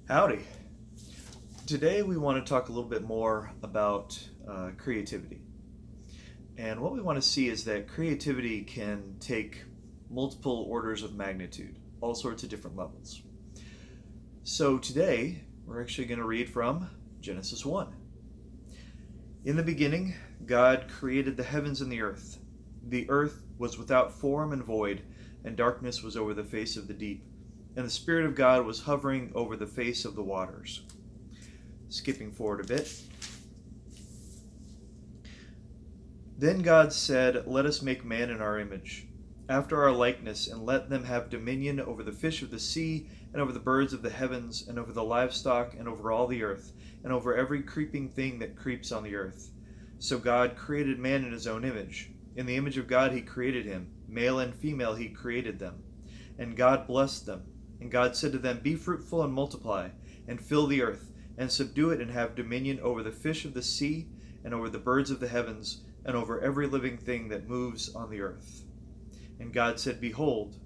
Howdy. Today we want to talk a little bit more about creativity. And what we want to see is that creativity can take multiple orders of magnitude, all sorts of different levels. So today we're actually going to read from Genesis 1. In the beginning, God created the heavens and the earth. The earth was without form and void, and darkness was over the face of the deep. And the Spirit of God was hovering over the face of the waters. Skipping forward a bit. Then God said, "Let us make man in our image, after our likeness, and let them have dominion over the fish of the sea, and over the birds of the heavens, and over the livestock, and over all the earth, and over every creeping thing that creeps on the earth." So God created man in his own image. In the image of God he created him. Male and female he created them. And God blessed them. And God said to them, "Be fruitful and multiply, and fill the earth, and subdue it, and have dominion over the fish of the sea, and over the birds of the heavens, and over every living thing that moves on the earth." And God said, "Behold,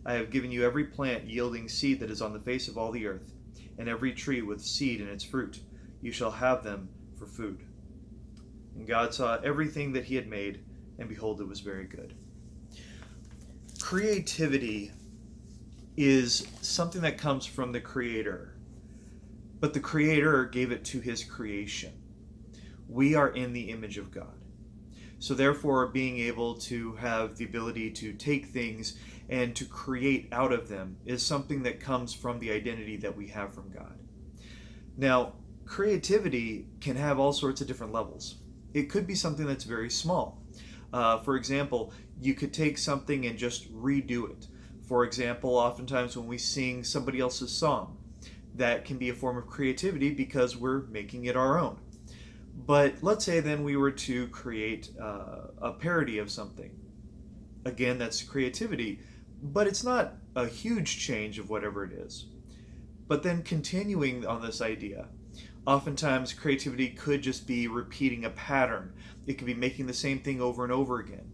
I have given you every plant yielding seed that is on the face of all the earth, and every tree with seed in its fruit. You shall have them for food." And God saw everything that he had made, and behold, it was very good. Creativity is something that comes from the Creator, but the Creator gave it to his creation. We are in the image of God. So therefore, being able to have the ability to take things and to create out of them is something that comes from the identity that we have from God. Now, creativity can have all sorts of different levels. It could be something that's very small. For example, you could take something and just redo it. For example, oftentimes when we sing somebody else's song, that can be a form of creativity because we're making it our own. But let's say then we were to create a parody of something. Again, that's creativity, but it's not a huge change of whatever it is. But then continuing on this idea, oftentimes creativity could just be repeating a pattern. It could be making the same thing over and over again.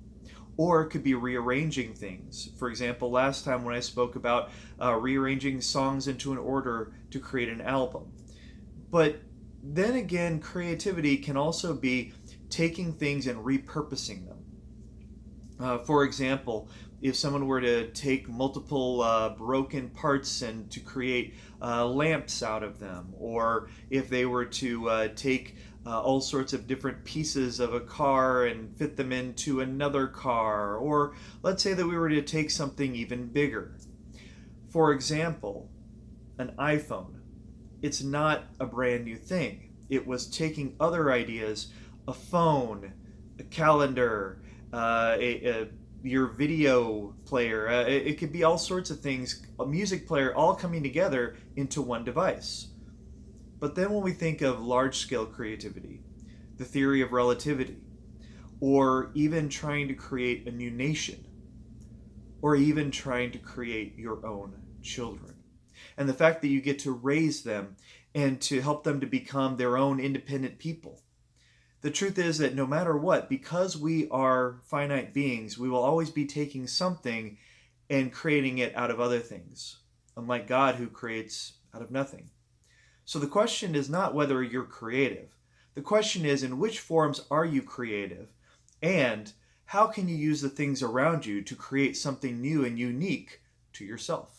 Or it could be rearranging things. For example, last time when I spoke about rearranging songs into an order to create an album. But then again, creativity can also be taking things and repurposing them. For example, if someone were to take multiple broken parts and to create lamps out of them, or if they were to take all sorts of different pieces of a car and fit them into another car, or let's say that we were to take something even bigger. For example, an iPhone. It's not a brand new thing. It was taking other ideas, a phone, a calendar, your video player. It could be all sorts of things, a music player, all coming together into one device. But then when we think of large-scale creativity, the theory of relativity, or even trying to create a new nation, or even trying to create your own children, and the fact that you get to raise them and to help them to become their own independent people. The truth is that no matter what, because we are finite beings, we will always be taking something and creating it out of other things, unlike God who creates out of nothing. So the question is not whether you're creative. The question is, in which forms are you creative? And how can you use the things around you to create something new and unique to yourself?